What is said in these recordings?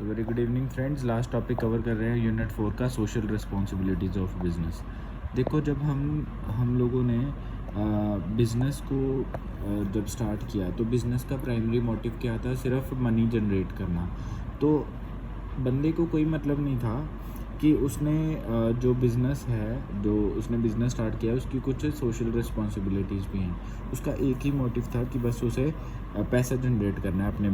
Very good evening friends. Last topic cover कर रहे हैं यूनिट 4 का सोशल रिस्पॉन्सिबिलिटीज़ ऑफ बिजनेस। देखो, जब हम लोगों ने बिज़नेस को जब स्टार्ट किया तो बिज़नेस का प्राइमरी मोटिव क्या था? सिर्फ मनी जनरेट करना। तो बंदे को कोई मतलब नहीं था कि उसने जो बिज़नेस है, जो उसने बिज़नेस स्टार्ट किया है, उसकी कुछ सोशल रिस्पॉन्सिबिलिटीज़ भी हैं। उसका एक ही मोटिव था कि बस उसे पैसा जनरेट करना है अपने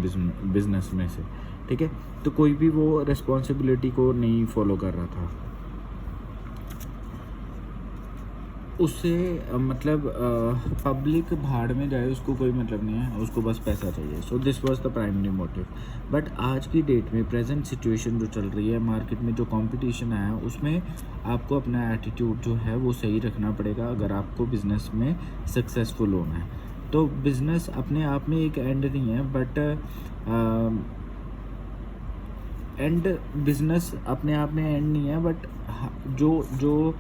बिज़नेस में से, ठीक है? तो कोई भी वो रिस्पॉन्सिबिलिटी को नहीं फॉलो कर रहा था। उससे मतलब पब्लिक भाड़ में जाए उसको कोई मतलब नहीं है, उसको बस पैसा चाहिए। सो this was the primary motive. But आज की डेट में प्रेजेंट सिचुएशन जो चल रही है, मार्केट में जो कंपटीशन है, उसमें आपको अपना एटीट्यूड जो है वो सही रखना पड़ेगा अगर आपको बिज़नेस में सक्सेसफुल होना है। तो बिज़नेस अपने आप में एक एंड नहीं है, बट एंड बिज़नेस अपने आप में एंड नहीं है, बट जो जो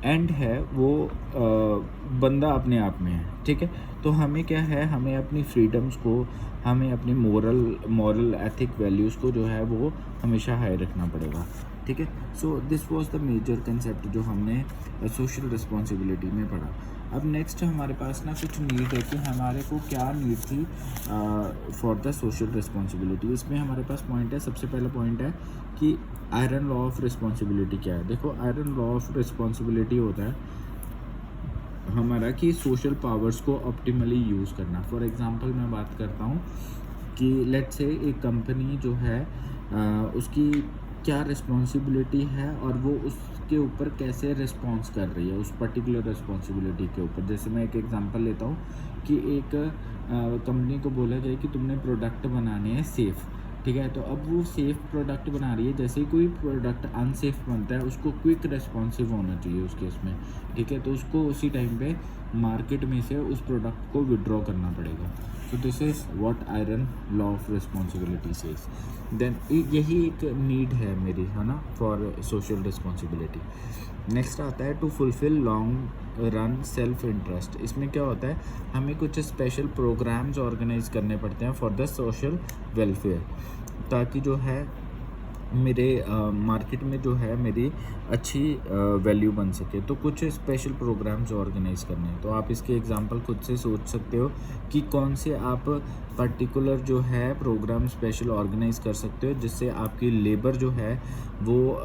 एंड है वो बंदा अपने आप में है, ठीक है? तो हमें क्या है, हमें अपनी फ्रीडम्स को, हमें अपनी मॉरल एथिक वैल्यूज़ को जो है वो हमेशा हाई रखना पड़ेगा, ठीक है? So this was the major concept जो हमने सोशल रिस्पॉन्सिबिलिटी में पढ़ा। अब नेक्स्ट हमारे पास ना कुछ नीड है कि हमारे को क्या नीड थी फॉर द सोशल रिस्पॉन्सिबिलिटी। इसमें हमारे पास पॉइंट है, सबसे पहला पॉइंट है कि आयरन लॉ ऑफ रिस्पॉन्सिबिलिटी क्या है। देखो, आयरन लॉ ऑफ रिस्पॉन्सिबिलिटी होता है हमारा कि सोशल पावर्स को ऑप्टिमली यूज़ करना। फॉर एग्जांपल मैं बात करता हूँ कि लेट्स से एक कंपनी जो है उसकी क्या रिस्पॉन्सिबिलिटी है और वो उसके ऊपर कैसे रिस्पॉन्स कर रही है उस पर्टिकुलर रिस्पॉन्सिबिलिटी के ऊपर। जैसे मैं एक एग्जांपल लेता हूँ कि एक कंपनी को बोला जाए कि तुमने प्रोडक्ट बनाने हैं सेफ़, ठीक है? तो अब वो सेफ़ प्रोडक्ट बना रही है। जैसे ही कोई प्रोडक्ट अनसेफ बनता है, उसको क्विक रिस्पॉन्सिव होना चाहिए उस केस में, ठीक है? तो उसको उसी टाइम पे मार्केट में से उस प्रोडक्ट को विड्रॉ करना पड़ेगा। So this is what iron law of responsibility says. Then यही एक नीड है मेरी, है ना, फॉर सोशल रिस्पॉन्सिबिलिटी। नेक्स्ट आता है to fulfil long run self interest. इसमें क्या होता है, हमें कुछ स्पेशल प्रोग्राम्स ऑर्गेनाइज करने पड़ते हैं फॉर द सोशल वेलफेयर, ताकि जो है मेरे मार्केट में जो है मेरी अच्छी वैल्यू बन सके। तो कुछ स्पेशल प्रोग्राम्स ऑर्गेनाइज करने हैं। तो आप इसके एग्जांपल खुद से सोच सकते हो कि कौन से आप पर्टिकुलर जो है प्रोग्राम स्पेशल ऑर्गेनाइज कर सकते हो, जिससे आपकी लेबर जो है वो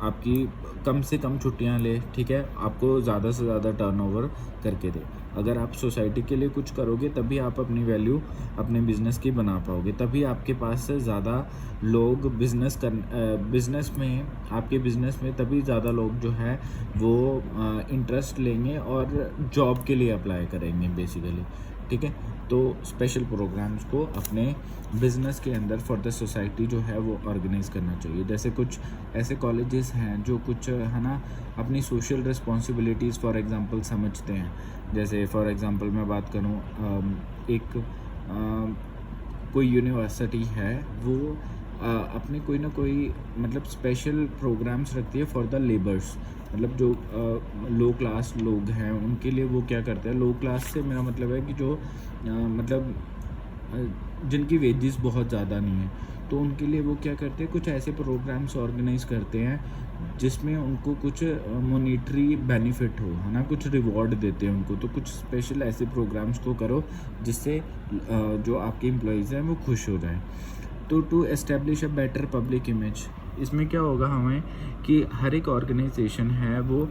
आपकी कम से कम छुट्टियां ले, ठीक है? आपको ज़्यादा से ज़्यादा टर्नओवर करके दे। अगर आप सोसाइटी के लिए कुछ करोगे तभी आप अपनी वैल्यू अपने बिज़नेस की बना पाओगे, तभी आपके पास से ज़्यादा लोग बिज़नेस में, आपके बिज़नेस में तभी ज़्यादा लोग जो है वो इंटरेस्ट लेंगे और जॉब के लिए अप्लाई करेंगे बेसिकली, ठीक है? तो स्पेशल प्रोग्राम्स को अपने बिज़नेस के अंदर फॉर द सोसाइटी जो है वो ऑर्गेनाइज़ करना चाहिए। जैसे कुछ ऐसे कॉलेजेस हैं जो कुछ, है ना, अपनी सोशल रिस्पॉन्सिबिलिटीज़ फॉर एग्जांपल समझते हैं। जैसे फॉर एग्जांपल मैं बात करूँ, एक कोई यूनिवर्सिटी है, वो अपने कोई ना कोई मतलब स्पेशल प्रोग्राम्स रखती है फॉर द लेबर्स। मतलब जो लो क्लास लोग हैं उनके लिए वो क्या करते हैं, लो क्लास से मेरा मतलब है कि जो मतलब जिनकी वेजेस बहुत ज़्यादा नहीं है, तो उनके लिए वो क्या करते हैं, कुछ ऐसे प्रोग्राम्स ऑर्गेनाइज करते हैं जिसमें उनको कुछ मॉनेटरी बेनिफिट हो, है ना, कुछ रिवॉर्ड देते हैं उनको। तो कुछ स्पेशल ऐसे प्रोग्राम्स को करो जिससे जो आपके एम्प्लॉयज़ हैं वो खुश हो जाएं। तो to establish a better public image, इसमें क्या होगा हमें कि हर एक ऑर्गेनाइजेशन है वो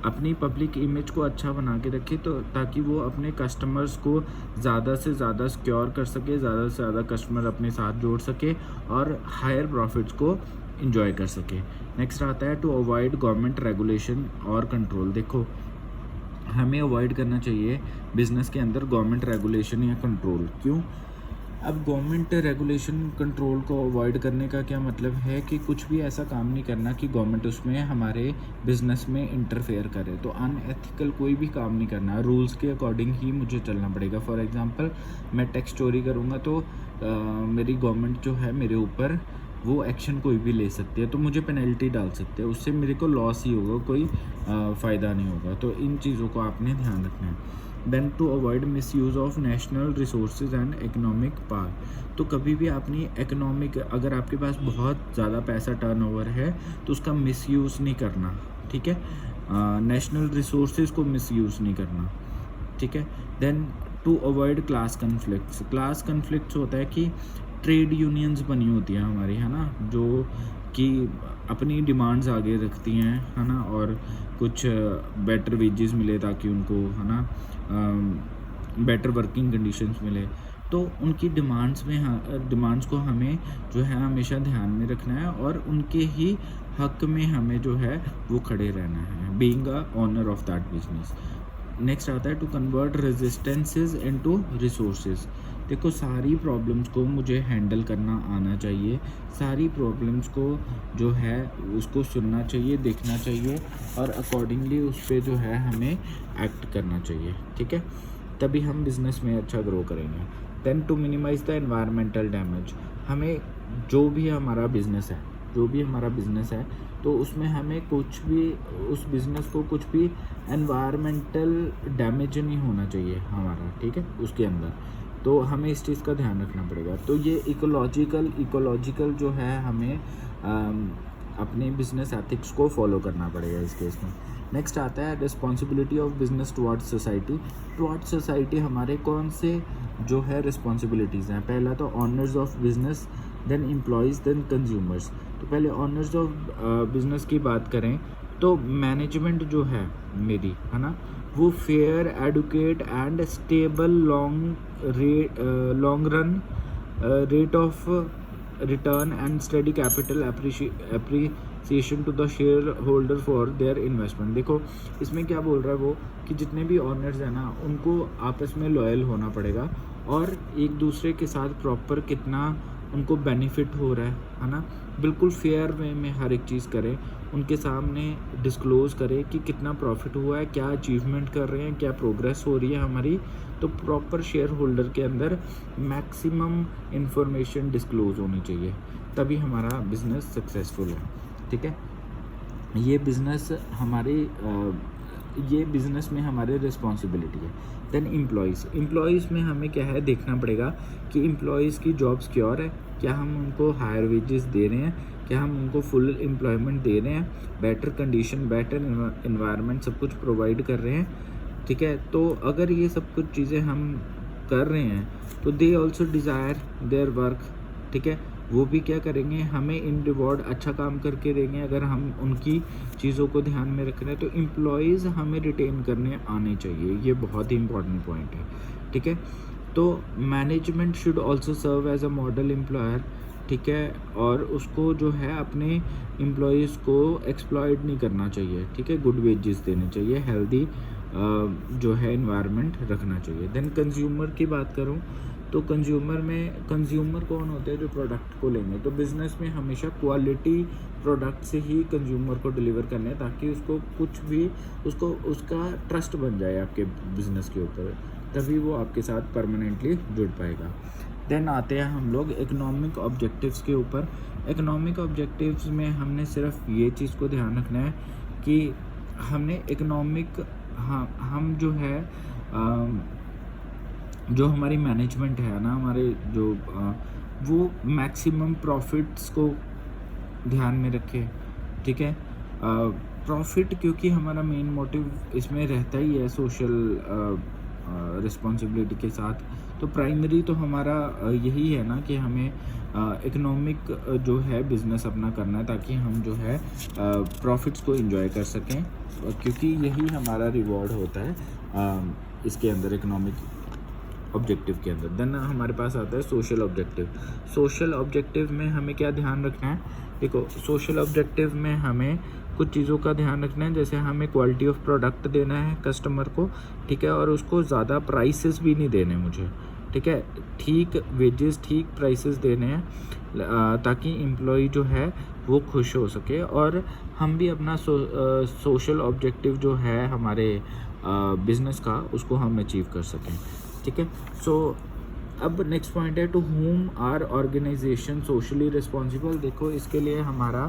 अपनी पब्लिक इमेज को अच्छा बना के रखे, तो ताकि वो अपने कस्टमर्स को ज़्यादा से ज़्यादा सिक्योर कर सके, ज़्यादा से ज़्यादा कस्टमर अपने साथ जोड़ सके और हायर प्रॉफिट्स को इंजॉय कर सके। नेक्स्ट आता है टू अवॉइड गवर्नमेंट रेगुलेशन और कंट्रोल। देखो, हमें अवॉइड करना चाहिए बिज़नेस के अंदर गवर्नमेंट रेगुलेशन या कंट्रोल। क्यों? अब गवर्नमेंट रेगुलेशन कंट्रोल को अवॉइड करने का क्या मतलब है कि कुछ भी ऐसा काम नहीं करना कि गवर्नमेंट उसमें हमारे बिज़नेस में इंटरफेयर करे। तो अनएथिकल कोई भी काम नहीं करना, रूल्स के अकॉर्डिंग ही मुझे चलना पड़ेगा। फॉर एग्जांपल, मैं टैक्स चोरी करूँगा तो मेरी गवर्नमेंट जो है मेरे ऊपर वो एक्शन कोई भी ले सकती है, तो मुझे पेनल्टी डाल सकते हैं, उससे मेरे को लॉस ही होगा, कोई फ़ायदा नहीं होगा। तो इन चीज़ों को आपने ध्यान रखना है। Then to avoid misuse of national resources and economic power. तो कभी भी अपनी इकोनॉमिक, अगर आपके पास बहुत ज़्यादा पैसा टर्नओवर है तो उसका मिस यूज़ नहीं करना, ठीक है। नेशनल रिसोर्सेज को मिस यूज़ नहीं करना, ठीक है। Then to avoid class conflicts. Class conflicts होता है कि ट्रेड यूनियंस बनी होती हैं हमारी, है ना, जो कि अपनी डिमांड्स आगे रखती हैं, है ना, और कुछ बेटर वेजेस मिले ताकि उनको, है ना, बेटर वर्किंग कंडीशंस मिले। तो उनकी डिमांड्स को हमें जो है हमेशा ध्यान में रखना है और उनके ही हक में हमें जो है वो खड़े रहना है, being a owner of that business. Next आता है to convert resistances into resources. देखो, सारी प्रॉब्लम्स को मुझे हैंडल करना आना चाहिए, सारी प्रॉब्लम्स को जो है उसको सुनना चाहिए, देखना चाहिए और अकॉर्डिंगली उस पर जो है हमें एक्ट करना चाहिए, ठीक है। तभी हम बिज़नेस में अच्छा ग्रो करेंगे। Then to minimise the environmental damage. हमें जो भी हमारा बिज़नेस है तो उसमें हमें कुछ भी, उस बिज़नेस को कुछ भी एनवायरमेंटल डैमेज नहीं होना चाहिए हमारा, ठीक है, उसके अंदर। तो हमें इस चीज़ का ध्यान रखना पड़ेगा। तो ये इकोलॉजिकल जो है हमें अपने बिजनेस एथिक्स को फॉलो करना पड़ेगा इस केस में। नेक्स्ट आता है responsibility of business towards society. हमारे कौन से जो है रिस्पॉन्सिबिलिटीज़ हैं। पहला तो owners of business, then employees, then consumers. तो पहले ऑनर्स ऑफ बिजनेस की बात करें तो मैनेजमेंट जो है मेरी, है ना, वो fair, adequate and stable long run rate of return and steady capital appreciation to the share holder for their investment. देखो, इसमें क्या बोल रहा है वो कि जितने भी ऑनर्स हैं ना, उनको आपस में लॉयल होना पड़ेगा और एक दूसरे के साथ प्रॉपर कितना उनको बेनिफिट हो रहा है ना, बिल्कुल फेयर वे में हर एक चीज़ करें, उनके सामने डिस्क्लोज़ करें कि कितना प्रॉफिट हुआ है, क्या अचीवमेंट कर रहे हैं, क्या प्रोग्रेस हो रही है हमारी। तो प्रॉपर शेयर होल्डर के अंदर मैक्सिमम इंफॉर्मेशन डिस्क्लोज़ होनी चाहिए, तभी हमारा बिज़नेस सक्सेसफुल है, ठीक है। ये बिज़नेस में हमारी रिस्पॉन्सिबिलिटी है। देन एम्प्लॉयज़ में हमें क्या है देखना पड़ेगा कि एम्प्लॉयज़ की जॉब सिक्योर है, क्या हम उनको हायर वेजेस दे रहे हैं, क्या हम उनको फुल एम्प्लॉयमेंट दे रहे हैं, बेटर कंडीशन, बेटर एनवायरनमेंट सब कुछ प्रोवाइड कर रहे हैं, ठीक है। तो अगर ये सब कुछ चीज़ें हम कर रहे हैं तो they also desire their work, ठीक है। वो भी क्या करेंगे, हमें इन रिवॉर्ड अच्छा काम करके देंगे अगर हम उनकी चीज़ों को ध्यान में रख रहे हैं। तो एम्प्लॉयज़ हमें रिटेन करने आने चाहिए, ये बहुत ही इंपॉर्टेंट पॉइंट है, ठीक है। तो management should also serve as a model employer, ठीक है, और उसको जो है अपने एम्प्लॉयज़ को एक्सप्लॉइट नहीं करना चाहिए, ठीक है। गुड वेजेस देने चाहिए, हेल्दी जो है एनवायरनमेंट रखना चाहिए। देन कंज्यूमर की बात करूं तो कंज्यूमर कौन होते हैं, जो प्रोडक्ट को लेंगे। तो बिज़नेस में हमेशा क्वालिटी प्रोडक्ट से ही कंज्यूमर को डिलीवर करना है ताकि उसका ट्रस्ट बन जाए आपके बिज़नेस के ऊपर, तभी वो आपके साथ परमानेंटली जुड़ पाएगा। देन आते हैं हम लोग इकोनॉमिक ऑब्जेक्टिव्स के ऊपर। इकोनॉमिक ऑब्जेक्टिव्स में हमने सिर्फ ये चीज़ को ध्यान रखना है कि हमने हम जो है जो हमारी मैनेजमेंट है ना, हमारे जो वो मैक्सिमम प्रॉफिट्स को ध्यान में रखे, ठीक है। प्रॉफिट, क्योंकि हमारा मेन मोटिव इसमें रहता ही है सोशल रिस्पॉन्सिबिलिटी के साथ। तो प्राइमरी तो हमारा यही है ना कि हमें इकोनॉमिक जो है बिज़नेस अपना करना है ताकि हम जो है प्रॉफिट्स को एंजॉय कर सकें, क्योंकि यही हमारा रिवॉर्ड होता है इसके अंदर, इकोनॉमिक ऑब्जेक्टिव के अंदर। देन हमारे पास आता है सोशल ऑब्जेक्टिव में हमें क्या ध्यान रखना है। देखो, सोशल ऑब्जेक्टिव में हमें कुछ चीज़ों का ध्यान रखना है, जैसे हमें क्वालिटी ऑफ प्रोडक्ट देना है कस्टमर को, ठीक है, और उसको ज़्यादा प्राइसेस भी नहीं देने मुझे, ठीक है, ठीक वेजेस, ठीक प्राइसेस देने हैं ताकि एम्प्लॉय जो है वो खुश हो सके और हम भी अपना सोशल ऑब्जेक्टिव जो है हमारे बिज़नेस का, उसको हम अचीव कर सकें, ठीक है। सो अब नेक्स्ट पॉइंट है to whom are organisation socially responsible. देखो, इसके लिए हमारा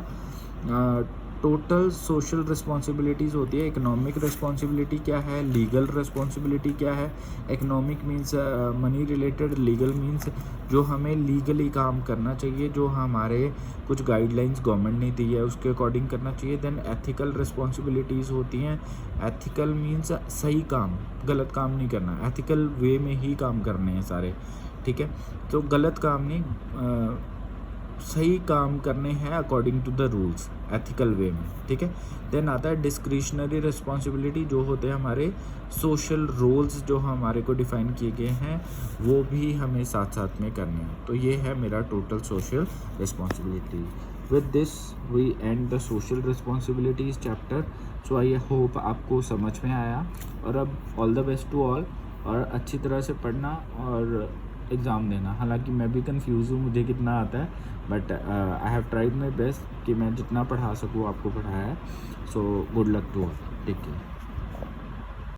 टोटल सोशल रिस्पॉन्सिबिलिटीज़ होती है। इकोनॉमिक रिस्पॉन्सिबिलिटी क्या है, लीगल रिस्पॉन्सिबिलिटी क्या है। Economic means money related, legal means जो हमें लीगली काम करना चाहिए, जो हमारे कुछ गाइडलाइंस गवर्नमेंट ने दी है उसके अकॉर्डिंग करना चाहिए। देन एथिकल रिस्पॉन्सिबिलिटीज़ होती हैं। एथिकल मीन्स सही काम, गलत काम नहीं करना, एथिकल वे में ही काम करने हैं सारे, ठीक है। तो गलत काम नहीं, सही काम करने हैं according to the rules, ethical way में, ठीक है। देन आता है डिस्क्रिशनरी रिस्पॉन्सिबिलिटी, जो होते हैं हमारे सोशल रोल्स जो हमारे को डिफाइन किए गए हैं, वो भी हमें साथ साथ में करने हैं। तो ये है मेरा total social responsibility. With this we end the social responsibilities chapter. So I hope आपको समझ में आया, और अब all the best to all, और अच्छी तरह से पढ़ना और एग्ज़ाम देना। हालांकि मैं भी कंफ्यूज हूँ मुझे कितना आता है, but I have tried my best कि मैं जितना पढ़ा सकूँ आपको पढ़ाया है। So good luck to all, take care.